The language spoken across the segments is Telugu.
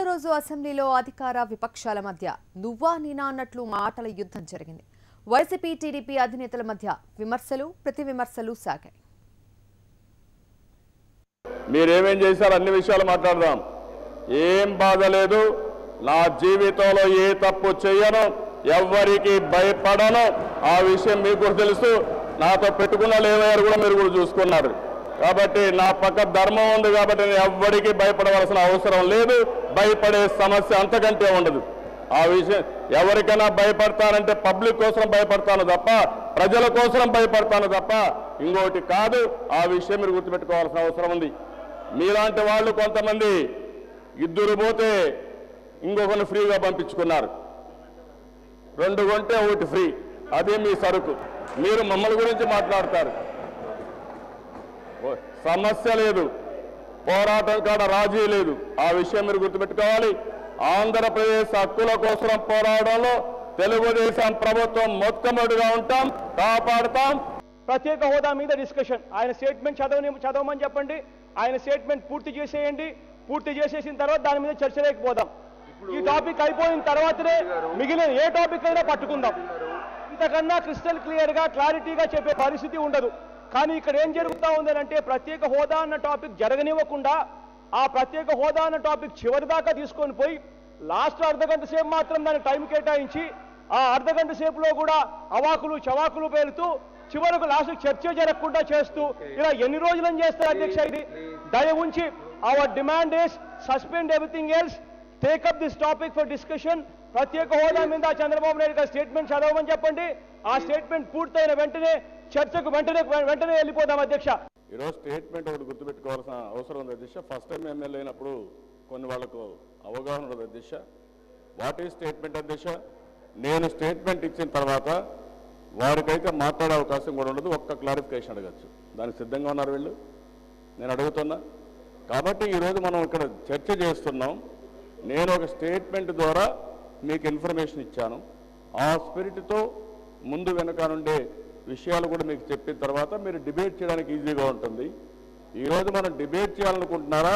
రోజు అసెంబ్లీలో అధికార విపక్షాల మధ్య నువ్వా నేనా అన్నట్లు మాటల యుద్ధం జరిగింది. వైసీపీ టీడీపీ అధినేతల మధ్య విమర్శలు ప్రతి విమర్శలు సాగాయి. మీరేమేం చేశారు అన్ని విషయాలు మాట్లాడదాం. ఏం బాధ లేదు. నా జీవితంలో ఏ తప్పు చేయను, ఎవ్వరికి భయపడను. ఆ విషయం మీకు తెలుసు. నాతో పెట్టుకున్న లేవయ్యారు కూడా మీరు కూడా చూసుకున్నారు. కాబట్టి నా పక్క ధర్మం ఉంది కాబట్టి నేను ఎవ్వరికి భయపడవలసిన అవసరం లేదు. భయపడే సమస్య అంతకంటే ఉండదు. ఆ విషయం ఎవరికైనా భయపడతానంటే పబ్లిక్ కోసం భయపడతాను తప్ప, ప్రజల కోసం భయపడతాను తప్ప ఇంకోటి కాదు. ఆ విషయం మీరు గుర్తుపెట్టుకోవాల్సిన అవసరం ఉంది. మీలాంటి వాళ్ళు కొంతమంది ఇద్దరు పోతే ఇంకొకరిని ఫ్రీగా పంపించుకున్నారు. 2 కొంటే 1 ఫ్రీ. అది మీ సరుకు. మీరు మమ్మల్ని గురించి మాట్లాడతారు. సమస్య లేదు, పోరాటం కాడ రాజీ లేదు. ఆ విషయం మీరు గుర్తుపెట్టుకోవాలి. ఆంధ్రప్రదేశ్ హక్కుల కోసం పోరాటంలో తెలుగుదేశం ప్రభుత్వం మొట్టమొదటిగా ఉంటాం, కాపాడుతాం. ప్రత్యేక హోదా మీద డిస్కషన్. ఆయన స్టేట్మెంట్ చదవమని చెప్పండి. ఆయన స్టేట్మెంట్ పూర్తి చేసేయండి. పూర్తి చేసేసిన తర్వాత దాని మీద చర్చ లేకపోదాం. ఈ టాపిక్ అయిపోయిన తర్వాతనే మిగిలిన ఏ టాపిక్ అయినా పట్టుకుందాం. ఇంతకన్నా క్రిస్టల్ క్లియర్గా క్లారిటీగా చెప్పే పరిస్థితి ఉండదు. కానీ ఇక్కడ ఏం జరుగుతూ ఉందంటే ప్రత్యేక హోదా అన్న టాపిక్ జరగనివ్వకుండా ఆ ప్రత్యేక హోదా అన్న టాపిక్ చివరి దాకా తీసుకొని పోయి లాస్ట్ అర్ధగంట సేపు మాత్రం దానికి టైం కేటాయించి ఆ అర్ధగంట సేపులో కూడా అవాకులు చవాకులు పేరుతూ చివరకు లాస్ట్ చర్చ జరగకుండా చేస్తూ ఇలా ఎన్ని రోజులని చేస్తారు అధ్యక్ష? ఇది దయ ఉంచి hour demand is suspend everything else, take up this topic for discussion. ప్రత్యేక హోదా మీద చంద్రబాబు నాయుడు గారు స్టేట్మెంట్ చదవమని చెప్పండి. ఆ స్టేట్మెంట్ పూర్తయిన వెంటనే చర్చకు వెంటనే వెళ్ళిపోదాం అధ్యక్ష. ఈరోజు స్టేట్మెంట్ ఒకటి గుర్తుపెట్టుకోవాల్సిన అవసరం ఉంది అధ్యక్ష. ఫస్ట్ టైం ఎమ్మెల్యే అయినప్పుడు కొన్ని వాళ్ళకు అవగాహన ఉండదు అధ్యక్ష. వాట్ ఈజ్ స్టేట్మెంట్ అధ్యక్ష? నేను స్టేట్మెంట్ ఇచ్చిన తర్వాత వారికైతే మాట్లాడే అవకాశం కూడా ఉండదు. ఒక్క క్లారిఫికేషన్ అడగచ్చు. దానికి సిద్ధంగా ఉన్నారు వీళ్ళు? నేను అడుగుతున్నా. కాబట్టి ఈరోజు మనం ఇక్కడ చర్చ చేస్తున్నాం. నేను ఒక స్టేట్మెంట్ ద్వారా మీకు ఇన్ఫర్మేషన్ ఇచ్చాను. ఆ స్పిరిట్తో ముందు వెనక నుండే విషయాలు కూడా మీకు చెప్పిన తర్వాత మీరు డిబేట్ చేయడానికి ఈజీగా ఉంటుంది. ఈరోజు మనం డిబేట్ చేయాలనుకుంటున్నారా,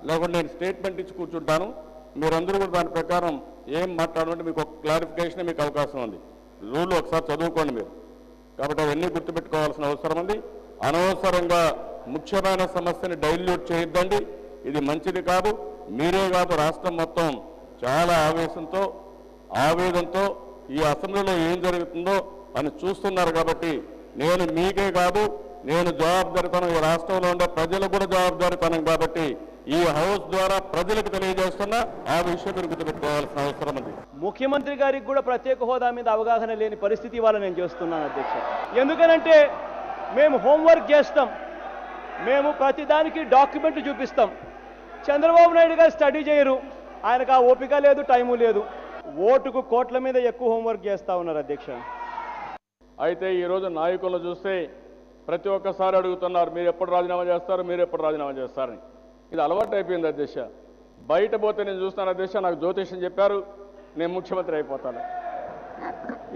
లేకుంటే నేను స్టేట్మెంట్ ఇచ్చి కూర్చుంటాను, మీరందరూ కూడా దాని ప్రకారం ఏం మాట్లాడాలంటే మీకు ఒక క్లారిఫికేషన్ మీకు అవకాశం ఉంది. రూల్ ఒకసారి చదువుకోండి మీరు. కాబట్టి అవన్నీ గుర్తుపెట్టుకోవాల్సిన అవసరం ఉంది. అనవసరంగా ముఖ్యమైన సమస్యని డైల్యూట్ చేయొద్దండి. ఇది మంచిది కాదు. మీరే కాదు, రాష్ట్రం మొత్తం చాలా ఆవేశంతో ఆవేదనతో ఈ అసెంబ్లీలో ఏం జరుగుతుందో అని చూస్తున్నారు. కాబట్టి నేను మీకే కాదు, నేను జవాబుదారీతనం ఈ రాష్ట్రంలో ఉండే ప్రజలకు కూడా జవాబుదారీతనం. కాబట్టి ఈ హౌస్ ద్వారా ప్రజలకు తెలియజేస్తున్నా ఆ విషయం మీరు గుర్తుపెట్టుకోవాల్సిన అవసరం ఉంది. ముఖ్యమంత్రి గారికి కూడా ప్రత్యేక హోదా మీద అవగాహన లేని పరిస్థితి ఇవాళ నేను చేస్తున్నాను అధ్యక్ష. ఎందుకనంటే మేము హోంవర్క్ చేస్తాం, మేము ప్రతిదానికి డాక్యుమెంట్లు చూపిస్తాం. చంద్రబాబు నాయుడు గారు స్టడీ చేయరు. ఆయనకు ఆ ఓపిక లేదు, టైము లేదు. ఓటుకు కోట్ల మీద ఎక్కువ హోంవర్క్ చేస్తూ ఉన్నారు అధ్యక్ష. అయితే ఈరోజు నాయకులను చూస్తే ప్రతి ఒక్కసారి అడుగుతున్నారు, మీరు ఎప్పుడు రాజీనామా చేస్తారు, మీరు ఎప్పుడు రాజీనామా చేస్తారని. ఇది అలవాటు అయిపోయింది అధ్యక్ష. బయట పోతే నేను చూస్తాను అధ్యక్ష, నాకు జ్యోతిష్యం చెప్పారు, నేను ముఖ్యమంత్రి అయిపోతాను.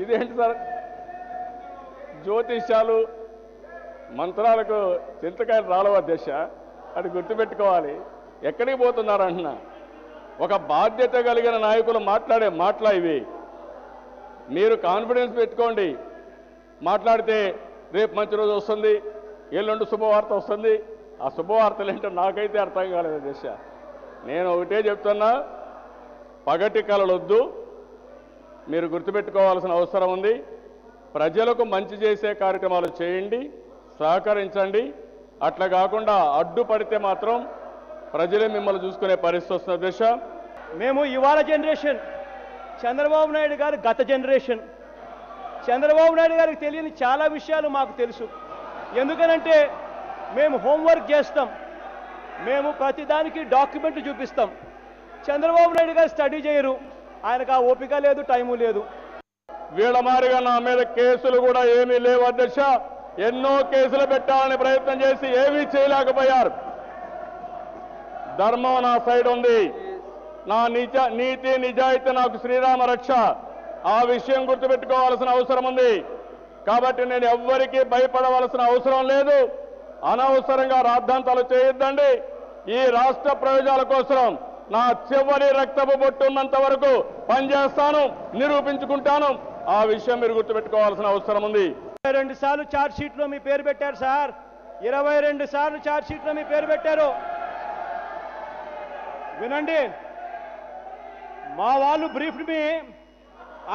ఇదేంటి సార్? జ్యోతిష్యాలు మంత్రాలకు చింతకాయలు రాలవు అధ్యక్ష. అది గుర్తుపెట్టుకోవాలి. ఎక్కడికి పోతున్నారంటున్నా? ఒక బాధ్యత కలిగిన నాయకులు మాట్లాడే మాటలు ఇవి. మీరు కాన్ఫిడెన్స్ పెట్టుకోండి. మాట్లాడితే రేపు మంచి రోజు వస్తుంది, ఎల్లుండి శుభవార్త వస్తుంది. ఆ శుభవార్తలు ఏంటో నాకైతే అర్థం కాలేదు అధ్యక్ష. నేను ఒకటే చెప్తున్నా, పగటి కలలొద్దు. మీరు గుర్తుపెట్టుకోవాల్సిన అవసరం ఉంది. ప్రజలకు మంచి చేసే కార్యక్రమాలు చేయండి, సహకరించండి. అట్లా కాకుండా అడ్డుపడితే మాత్రం ప్రజలే మిమ్మల్ని చూసుకునే పరిస్థితి వస్తుంది అధ్యక్ష. మేము ఇవాళ జనరేషన్, చంద్రబాబు నాయుడు గారు గత జనరేషన్. చంద్రబాబు నాయుడు గారికి తెలియని చాలా విషయాలు మాకు తెలుసు. ఎందుకనంటే మేము హోంవర్క్ చేస్తాం, మేము ప్రతిదానికి డాక్యుమెంట్లు చూపిస్తాం. చంద్రబాబు నాయుడు గారు స్టడీ చేయరు. ఆయనకు ఆ ఓపిక లేదు, టైము లేదు. వీళ్ళ మారిగా నా మీద కేసులు కూడా ఏమీ లేవు అధ్యక్ష. ఎన్నో కేసులు పెట్టాలని ప్రయత్నం చేసి ఏమీ చేయలేకపోయారు. ధర్మం నా సైడ్ ఉంది. నా నీతి నిజాయితీ నాకు శ్రీరామ రక్ష. ఆ విషయం గుర్తుపెట్టుకోవాల్సిన అవసరం ఉంది. కాబట్టి నేను ఎవ్వరికీ భయపడవలసిన అవసరం లేదు. అనవసరంగా రాద్ధాంతాలు చేయొద్దండి. ఈ రాష్ట్ర ప్రయోజనాల కోసం నా చివరి రక్తపు బొట్టున్నంత వరకు పనిచేస్తాను, నిరూపించుకుంటాను. ఆ విషయం మీరు గుర్తుపెట్టుకోవాల్సిన అవసరం ఉంది. 22 సార్లు ఛార్జ్ షీట్లో మీ పేరు పెట్టారు సార్. 22 సార్లు ఛార్జ్ షీట్లో మీ పేరు పెట్టారు. వినండి, మా వాళ్ళు briefed me.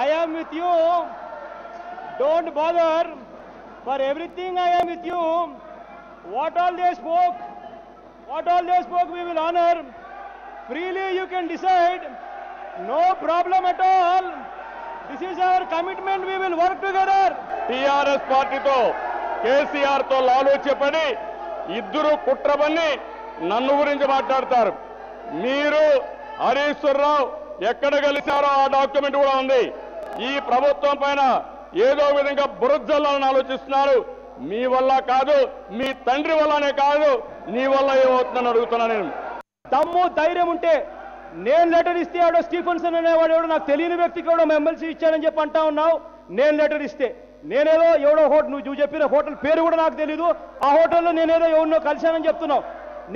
I am with you, don't bother, for everything I am with you. What all they spoke we will honor. Freely you can decide, no problem at all. This is our commitment, we will work together. TRS పార్టీతో కేసీఆర్ తో లాలూచపడి ఇద్దరు కుట్రబన్ని నన్ను గురించి మాట్లాడతారు. మీరు హరీశ్వరరావు ఎక్కడ కలిశారో ఆ డాక్యుమెంట్ కూడా ఉంది. ఈ ప్రభుత్వం పైన ఏదో విధంగా బురజల్లాలని ఆలోచిస్తున్నారు. మీ వల్ల కాదు, మీ తండ్రి వల్లనే కాదు, నీ వల్ల ఏమవుతుందని అడుగుతున్నా నేను. దమ్ము ధైర్యం ఉంటే నేను లెటర్ ఇస్తే ఎవడో స్టీఫెన్సన్ అనేవాడు ఎవడో నాకు తెలియని వ్యక్తికి ఎవడో ఎమ్మెల్సీ ఇచ్చానని చెప్పి అంటా ఉన్నావు. నేను లెటర్ ఇస్తే నేనేదో ఎవడో హోటల్, నువ్వు చెప్పిన హోటల్ పేరు కూడా నాకు తెలీదు, ఆ హోటల్లో నేనేదో ఎవరినో కలిశానని చెప్తున్నావు.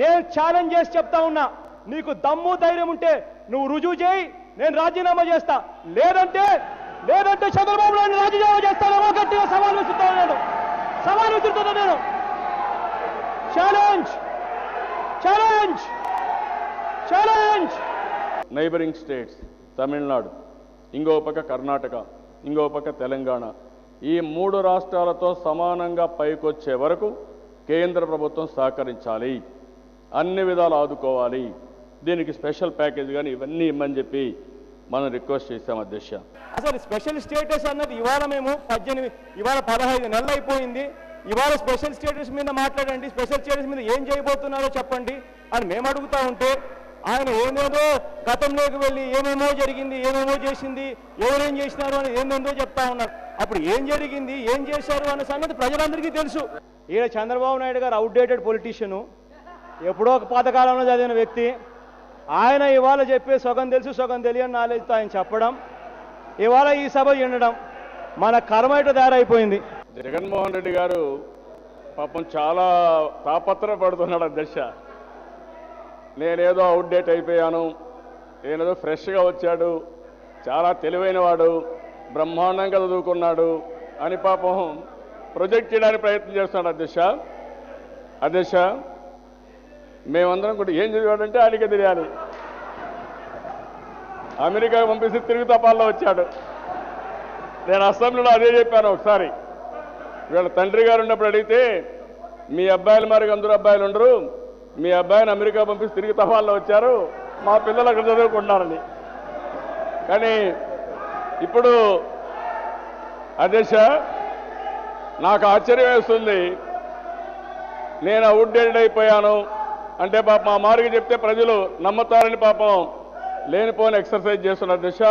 నేను ఛాలెంజ్ చేసి చెప్తా ఉన్నా, నీకు దమ్ము ధైర్యం ఉంటే నువ్వు రుజువు చేయి, నేను రాజీనామా చేస్తా. లేదంటే చంద్రబాబు నాయుడు రాజీనామా చేస్తానేమో గట్టిగా సవాల్ విసురుతాను నేను. ఛాలెంజ్. నైబరింగ్ స్టేట్స్ తమిళనాడు, ఇంకో పక్క కర్ణాటక, ఇంకో పక్క తెలంగాణ, ఈ 3 రాష్ట్రాలతో సమానంగా పైకొచ్చే వరకు కేంద్ర ప్రభుత్వం సహకరించాలి, అన్ని విధాలు ఆదుకోవాలి. దీనికి స్పెషల్ ప్యాకేజ్ కానీ ఇవన్నీ ఇమ్మని చెప్పి మనం రిక్వెస్ట్ చేశాం అధ్యక్ష. అసలు స్పెషల్ స్టేటస్ అన్నది ఇవాళ మేము 15 నెలలు అయిపోయింది. ఇవాళ స్పెషల్ స్టేటస్ మీద మాట్లాడండి, స్పెషల్ స్టేటస్ మీద ఏం చేయబోతున్నారో చెప్పండి అని మేము అడుగుతా ఉంటే ఆయన ఏమేదో గతంలోకి వెళ్ళి ఏమేమో జరిగింది, ఏమేమో చేసింది, ఎవరేం చేసినారు అని ఏందేందో చెప్తా ఉన్నారు. అప్పుడు ఏం జరిగింది, ఏం చేశారు అన్న సంగతి ప్రజలందరికీ తెలుసు. ఈయన చంద్రబాబు నాయుడు గారు అవుట్డేటెడ్ పొలిటీషియను, ఎప్పుడో ఒక పాతకాలంలో చదివిన వ్యక్తి. ఆయన ఇవాళ చెప్పే సగం తెలుసు సగం తెలియని నాలెడ్జ్తో ఆయన చెప్పడం, ఇవాళ ఈ సభ ఉండడం మన కర్మైట తయారైపోయింది. జగన్మోహన్ రెడ్డి గారు పాపం చాలా తాపత్రపడుతున్నాడు అధ్యక్ష. నేనేదో అవుట్డేట్ అయిపోయాను, నేనేదో ఫ్రెష్గా వచ్చాడు, చాలా తెలివైన వాడు, బ్రహ్మాండంగా చదువుకున్నాడు అని పాపం ప్రొజెక్ట్ చేయడానికి ప్రయత్నం చేస్తున్నాడు అధ్యక్ష. మేమందరం కూడా ఏం చదివాడంటే ఆయనకే తెలియాలి. అమెరికాకు పంపిస్తే తిరుగు తపాల్లో వచ్చాడు. నేను అసెంబ్లీలో అదే చెప్పాను ఒకసారి. వీళ్ళ తండ్రి గారు ఉన్నప్పుడు అడిగితే, మీ అబ్బాయిలు మరి అందరూ అబ్బాయిలు ఉండరు, మీ అబ్బాయిని అమెరికా పంపిస్తే తిరిగి తపాల్లో వచ్చారు, మా పిల్లలు అక్కడ చదువుకుంటున్నారని. కానీ ఇప్పుడు అధ్యక్ష నాకు ఆశ్చర్యం వేస్తుంది. నేను అవుట్డేటెడ్ అయిపోయాను అంటే పాపం మా మార్గం చెప్తే ప్రజలు నమ్ముతారని పాపం లేనిపోని ఎక్సర్సైజ్ చేస్తున్నారు అధ్యక్ష.